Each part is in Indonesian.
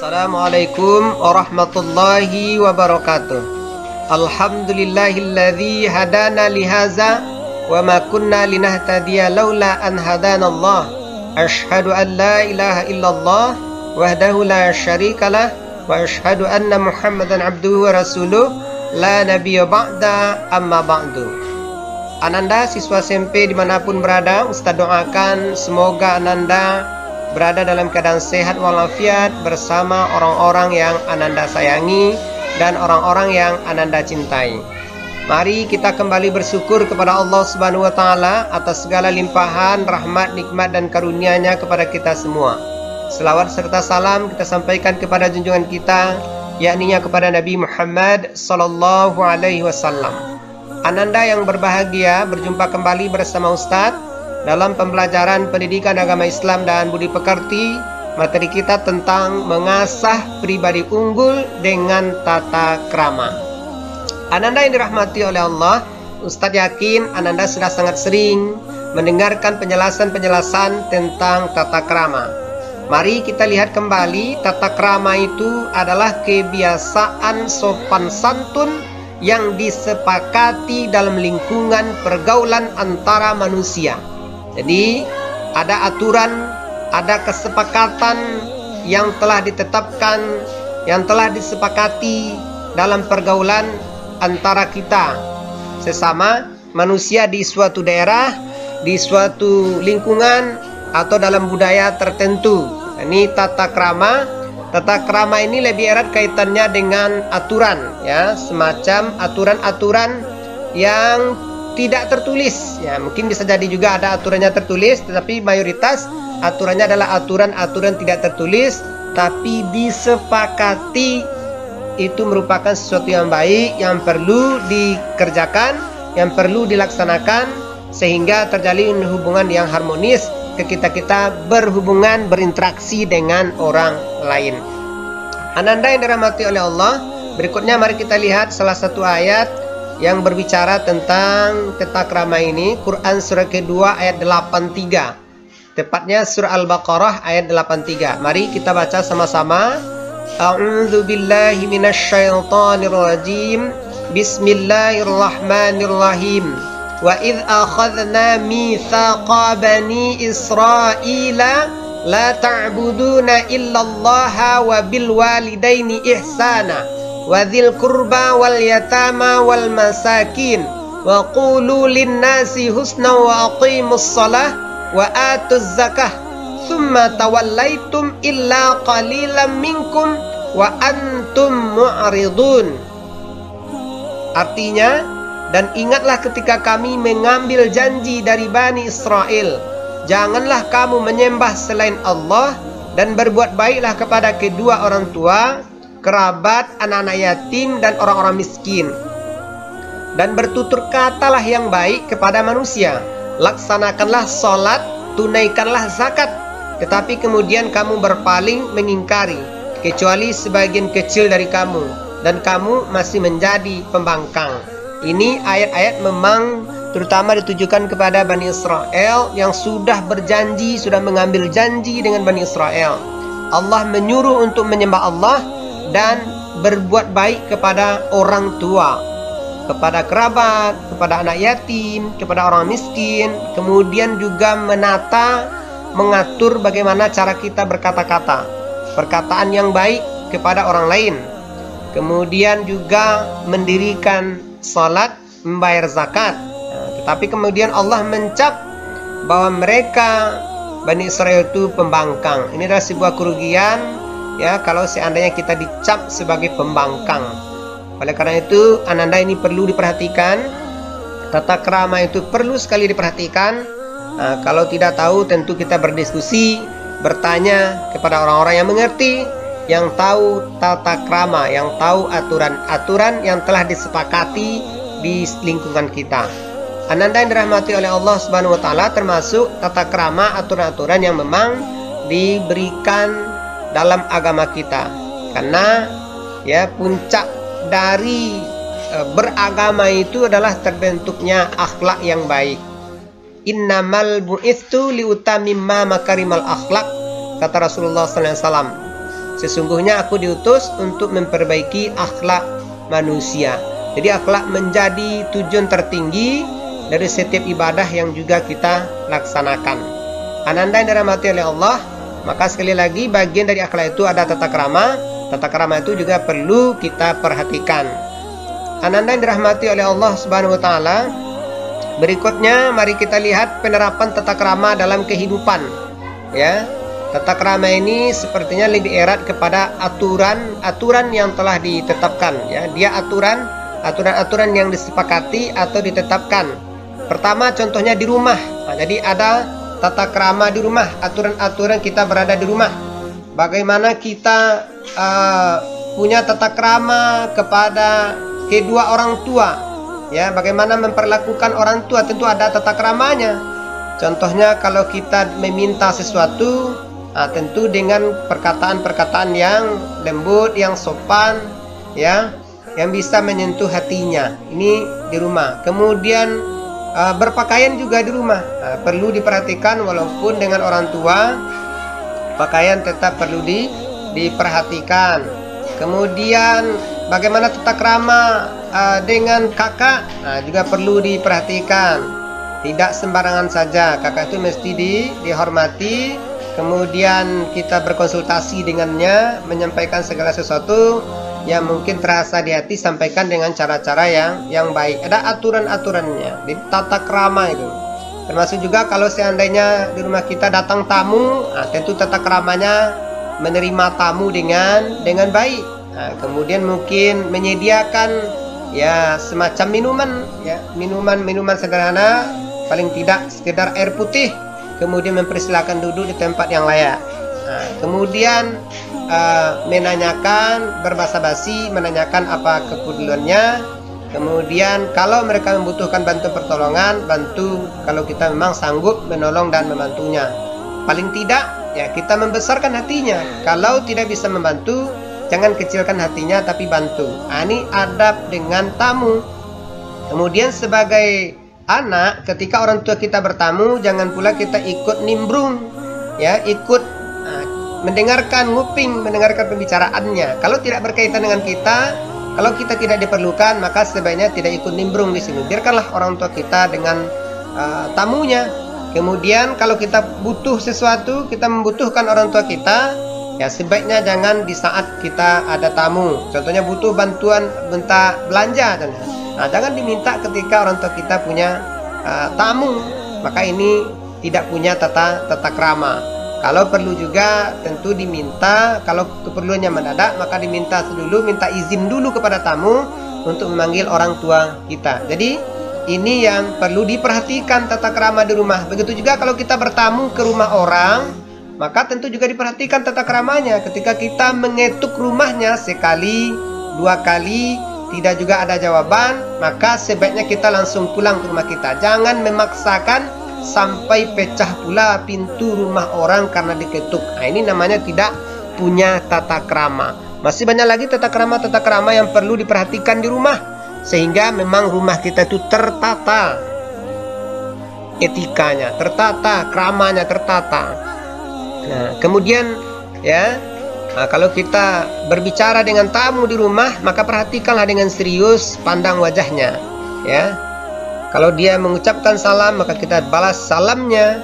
Assalamualaikum warahmatullahi wabarakatuh. Alhamdulillahilladzi hadana lihaza wa ma kunna linahtadiya laula an hadanallah. Asyhadu an la ilaha illallah wahdahu la syarikalah wa asyhadu anna Muhammadan abduhu wa rasuluh la nabiyya ba'da amma ba'du. Ananda siswa SMP dimanapun berada, Ustaz doakan semoga Ananda berada dalam keadaan sehat walafiat bersama orang-orang yang Ananda sayangi dan orang-orang yang Ananda cintai. Mari kita kembali bersyukur kepada Allah Subhanahu wa taala atas segala limpahan rahmat, nikmat dan karunia-Nya kepada kita semua. Selawat serta salam kita sampaikan kepada junjungan kita, yakni kepada Nabi Muhammad sallallahu alaihi wasallam. Ananda yang berbahagia berjumpa kembali bersama Ustadz dalam pembelajaran pendidikan agama Islam dan budi pekerti. Materi kita tentang mengasah pribadi unggul dengan tata krama. Ananda yang dirahmati oleh Allah, Ustadz yakin Ananda sudah sangat sering mendengarkan penjelasan-penjelasan tentang tata krama. Mari kita lihat kembali, tata krama itu adalah kebiasaan sopan santun yang disepakati dalam lingkungan pergaulan antara manusia. Jadi ada aturan, ada kesepakatan yang telah ditetapkan, yang telah disepakati dalam pergaulan antara kita sesama manusia di suatu daerah, di suatu lingkungan atau dalam budaya tertentu. Ini tata krama. Tata krama ini lebih erat kaitannya dengan aturan, ya, semacam aturan-aturan yang tidak tertulis, ya, mungkin bisa jadi juga ada aturannya tertulis, tetapi mayoritas aturannya adalah aturan-aturan tidak tertulis tapi disepakati. Itu merupakan sesuatu yang baik, yang perlu dikerjakan, yang perlu dilaksanakan sehingga terjalin hubungan yang harmonis ketika kita berhubungan, berinteraksi dengan orang lain. Ananda yang dirahmati oleh Allah, berikutnya mari kita lihat salah satu ayat yang berbicara tentang tata krama ini. Quran surah kedua ayat 83, tepatnya surah Al-Baqarah ayat 83. Mari kita baca sama-sama. A'udzu billahi minasyaitonir rajim. Bismillahirrahmanirrahim. Wa idh akhadna mitsaqa bani Israila la ta'buduna illallaha wa bil walidaini ihsana wa dzil qurba wal yatama wal masakin wa qulu linnasi husna wa aqimus shalah wa atuz zakah thumma tawallaitum illa qalilan minkum wa antum mu'ridun. Artinya, dan ingatlah ketika kami mengambil janji dari Bani Israel, janganlah kamu menyembah selain Allah dan berbuat baiklah kepada kedua orang tua, kerabat, anak-anak yatim dan orang-orang miskin. Dan bertutur katalah yang baik kepada manusia, laksanakanlah sholat, tunaikanlah zakat. Tetapi kemudian kamu berpaling mengingkari, kecuali sebagian kecil dari kamu, dan kamu masih menjadi pembangkang. Ini ayat-ayat memang terutama ditujukan kepada Bani Israel yang sudah berjanji, sudah mengambil janji dengan Bani Israel. Allah menyuruh untuk menyembah Allah dan berbuat baik kepada orang tua, kepada kerabat, kepada anak yatim, kepada orang miskin. Kemudian juga mengatur bagaimana cara kita berkata-kata, perkataan yang baik kepada orang lain. Kemudian juga mendirikan salat, membayar zakat. Tetapi kemudian Allah mencap bahwa mereka Bani Israel itu pembangkang. Ini adalah sebuah kerugian, ya, kalau seandainya kita dicap sebagai pembangkang. Oleh karena itu, Ananda ini perlu diperhatikan. Tata krama itu perlu sekali diperhatikan. Kalau tidak tahu, tentu kita berdiskusi, bertanya kepada orang-orang yang mengerti, yang tahu tata krama, yang tahu aturan-aturan yang telah disepakati di lingkungan kita. Ananda yang dirahmati oleh Allah Subhanahu wa taala, termasuk tata krama, aturan-aturan yang memang diberikan dalam agama kita. Karena ya puncak dari beragama itu adalah terbentuknya akhlak yang baik. Innamal bu'itsu liutamimma makarimal akhlak, kata Rasulullah sallallahu alaihi wasallam. Sesungguhnya aku diutus untuk memperbaiki akhlak manusia. Jadi akhlak menjadi tujuan tertinggi dari setiap ibadah yang juga kita laksanakan. Ananda yang dirahmati oleh Allah, maka sekali lagi bagian dari akhlak itu ada tata krama. Tata krama itu juga perlu kita perhatikan. Ananda yang dirahmati oleh Allah Subhanahu wa taala, berikutnya mari kita lihat penerapan tata krama dalam kehidupan. Ya. Tata krama ini sepertinya lebih erat kepada aturan yang telah ditetapkan, ya. Dia aturan yang disepakati atau ditetapkan. Pertama contohnya di rumah. Nah, jadi ada tata krama di rumah, aturan-aturan kita berada di rumah. Bagaimana kita punya tata krama kepada kedua orang tua, ya. Bagaimana memperlakukan orang tua, tentu ada tata kramanya. Contohnya kalau kita meminta sesuatu, tentu dengan perkataan-perkataan yang lembut, yang sopan, ya, yang bisa menyentuh hatinya. Ini di rumah. Kemudian berpakaian juga di rumah, perlu diperhatikan. Walaupun dengan orang tua, pakaian tetap perlu diperhatikan. Kemudian bagaimana tata krama dengan kakak, juga perlu diperhatikan. Tidak sembarangan saja, kakak itu mesti dihormati. Kemudian kita berkonsultasi dengannya, menyampaikan segala sesuatu yang mungkin terasa di hati, sampaikan dengan cara-cara yang baik. Ada aturan-aturannya di tata krama itu. Termasuk juga kalau seandainya di rumah kita datang tamu, tentu tata kramanya menerima tamu dengan baik. Kemudian mungkin menyediakan ya semacam minuman, ya, minuman sederhana, paling tidak sekedar air putih. Kemudian mempersilahkan duduk di tempat yang layak. Kemudian menanyakan, berbasa-basi, menanyakan apa kepeduliannya. Kemudian kalau mereka membutuhkan bantu pertolongan, bantu kalau kita memang sanggup menolong dan membantunya. Paling tidak, ya, kita membesarkan hatinya. Kalau tidak bisa membantu, jangan kecilkan hatinya, tapi bantu. Ini adab dengan tamu. Kemudian sebagai anak, ketika orang tua kita bertamu, jangan pula kita ikut nimbrung, ya, ikut mendengarkan, nguping, mendengarkan pembicaraannya. Kalau tidak berkaitan dengan kita, kalau kita tidak diperlukan, maka sebaiknya tidak ikut nimbrung di sini. Biarkanlah orang tua kita dengan tamunya. Kemudian kalau kita butuh sesuatu, kita membutuhkan orang tua kita, ya sebaiknya jangan di saat kita ada tamu. Contohnya butuh bantuan, minta belanja, jangan diminta ketika orang tua kita punya tamu. Maka ini tidak punya tata krama. Kalau perlu juga tentu diminta. Kalau keperluannya mendadak, maka diminta dulu, minta izin dulu kepada tamu untuk memanggil orang tua kita. Jadi ini yang perlu diperhatikan, tata krama di rumah. Begitu juga kalau kita bertamu ke rumah orang, maka tentu juga diperhatikan tata kramanya. Ketika kita mengetuk rumahnya sekali, dua kali, tidak juga ada jawaban, maka sebaiknya kita langsung pulang ke rumah kita. Jangan memaksakan sampai pecah pula pintu rumah orang karena diketuk. Ini namanya tidak punya tata krama. Masih banyak lagi tata krama yang perlu diperhatikan di rumah, sehingga memang rumah kita itu tertata, etikanya tertata, kramanya tertata. Kemudian ya, kalau kita berbicara dengan tamu di rumah, maka perhatikanlah dengan serius, pandang wajahnya, ya. Kalau dia mengucapkan salam, maka kita balas salamnya.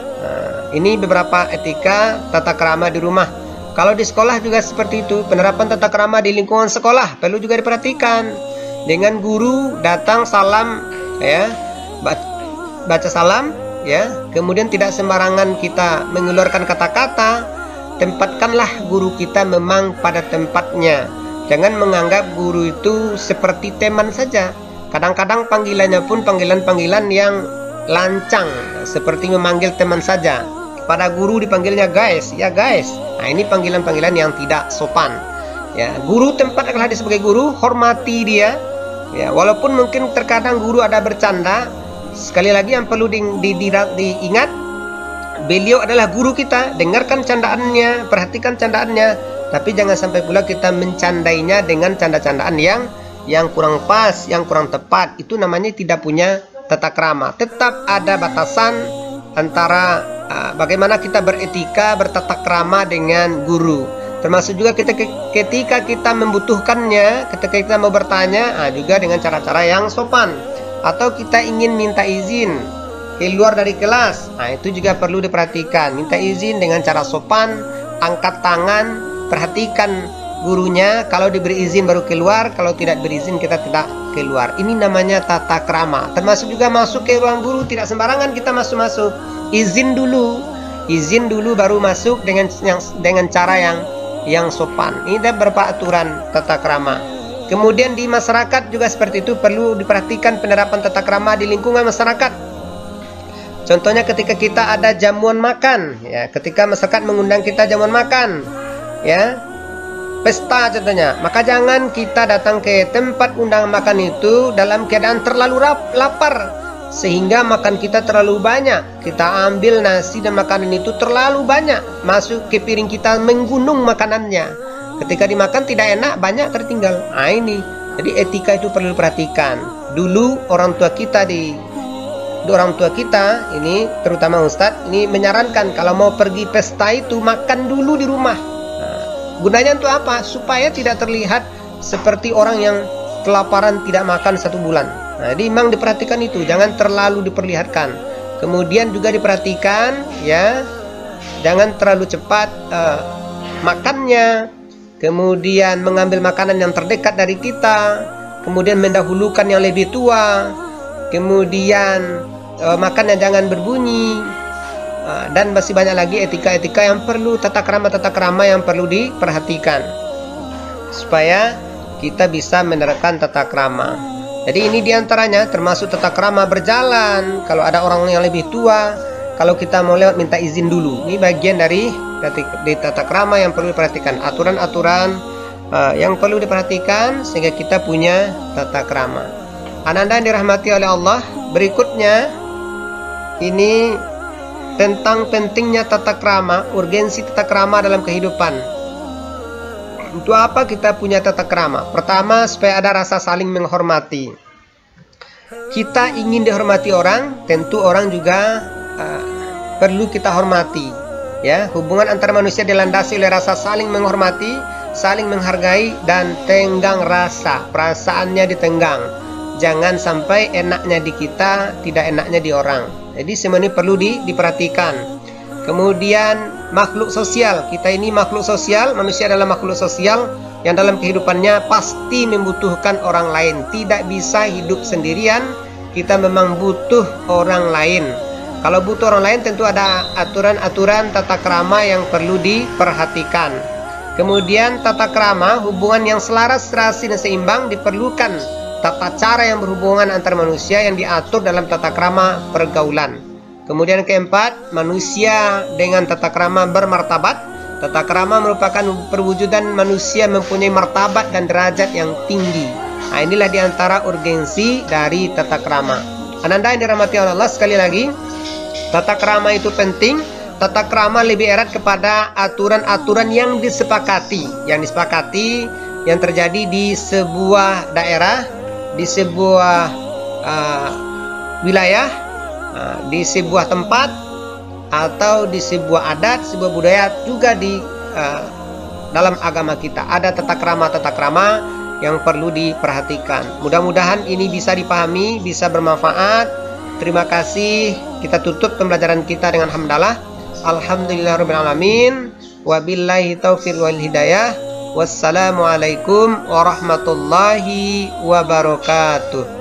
Ini beberapa etika tata krama di rumah. Kalau di sekolah juga seperti itu, penerapan tata krama di lingkungan sekolah perlu juga diperhatikan. Dengan guru datang salam, ya, baca salam, ya. Kemudian tidak sembarangan kita mengeluarkan kata-kata. Tempatkanlah guru kita memang pada tempatnya. Jangan menganggap guru itu seperti teman saja. Kadang-kadang panggilannya pun panggilan-panggilan yang lancang, seperti memanggil teman saja. Pada guru dipanggilnya guys, ya guys. Ini panggilan-panggilan yang tidak sopan. Ya, guru tempatkanlah dia sebagai guru, hormati dia. Ya, walaupun mungkin terkadang guru ada bercanda, sekali lagi yang perlu diingat, beliau adalah guru kita. Dengarkan candaannya, perhatikan candaannya, tapi jangan sampai pula kita mencandainya dengan canda-candaan yang kurang pas, yang kurang tepat. Itu namanya tidak punya tata krama. Tetap ada batasan antara bagaimana kita beretika, bertata krama dengan guru. Termasuk juga ketika kita membutuhkannya, ketika kita mau bertanya, juga dengan cara-cara yang sopan. Atau kita ingin minta izin keluar dari kelas, itu juga perlu diperhatikan. Minta izin dengan cara sopan, angkat tangan, perhatikan gurunya. Kalau diberi izin baru keluar, kalau tidak berizin kita tidak keluar. Ini namanya tata krama. Termasuk juga masuk ke ruang guru, tidak sembarangan kita masuk. Izin dulu baru masuk dengan cara yang sopan. Ini ada beberapa aturan tata krama. Kemudian di masyarakat juga seperti itu, perlu diperhatikan penerapan tata krama di lingkungan masyarakat. Contohnya ketika kita ada jamuan makan, ya, ketika masyarakat mengundang kita jamuan makan, ya, pesta contohnya, maka jangan kita datang ke tempat undangan makan itu dalam keadaan terlalu lapar, sehingga makan kita terlalu banyak. Kita ambil nasi dan makanan itu terlalu banyak, masuk ke piring kita, menggunung makanannya. Ketika dimakan tidak enak, banyak tertinggal. Ini jadi etika itu perlu diperhatikan. Dulu orang tua kita ini, terutama Ustadz ini menyarankan kalau mau pergi pesta itu makan dulu di rumah. Gunanya untuk apa? Supaya tidak terlihat seperti orang yang kelaparan tidak makan 1 bulan. Jadi memang diperhatikan itu, jangan terlalu diperlihatkan. Kemudian juga diperhatikan, ya, jangan terlalu cepat makannya. Kemudian mengambil makanan yang terdekat dari kita, kemudian mendahulukan yang lebih tua, kemudian makannya jangan berbunyi, dan masih banyak lagi etika-etika yang perlu, tata krama yang perlu diperhatikan supaya kita bisa menerapkan tata krama. Jadi ini diantaranya, termasuk tata krama berjalan. Kalau ada orang yang lebih tua, kalau kita mau lewat minta izin dulu. Ini bagian dari tata krama yang perlu diperhatikan, aturan-aturan yang perlu diperhatikan sehingga kita punya tata krama. Ananda yang dirahmati oleh Allah, berikutnya ini tentang pentingnya tata krama, urgensi tata krama dalam kehidupan. Untuk apa kita punya tata krama? Pertama, supaya ada rasa saling menghormati. Kita ingin dihormati orang, tentu orang juga perlu kita hormati. Ya, hubungan antara manusia dilandasi oleh rasa saling menghormati, saling menghargai, dan tenggang rasa. Perasaannya ditenggang. Jangan sampai enaknya di kita, tidak enaknya di orang. Jadi semua ini perlu diperhatikan. Kemudian makhluk sosial. Kita ini makhluk sosial, manusia adalah makhluk sosial yang dalam kehidupannya pasti membutuhkan orang lain. Tidak bisa hidup sendirian, kita memang butuh orang lain. Kalau butuh orang lain tentu ada aturan-aturan tata krama yang perlu diperhatikan. Kemudian tata krama, hubungan yang selaras, serasi, dan seimbang diperlukan. Tata cara yang berhubungan antar manusia yang diatur dalam tata krama pergaulan. Kemudian keempat, manusia dengan tata krama bermartabat. Tata krama merupakan perwujudan manusia mempunyai martabat dan derajat yang tinggi. Inilah diantara urgensi dari tata krama. Ananda yang dirahmati Allah, sekali lagi, tata krama itu penting. Tata krama lebih erat kepada aturan-aturan yang disepakati. Yang disepakati yang terjadi di sebuah daerah, di sebuah wilayah, di sebuah tempat, atau di sebuah adat, sebuah budaya, juga di dalam agama kita. Ada tata krama yang perlu diperhatikan. Mudah-mudahan ini bisa dipahami, bisa bermanfaat. Terima kasih. Kita tutup pembelajaran kita dengan hamdalah. Alhamdulillahirabbil alamin. Wabillahi taufiq wal hidayah. Wassalamualaikum warahmatullahi wabarakatuh.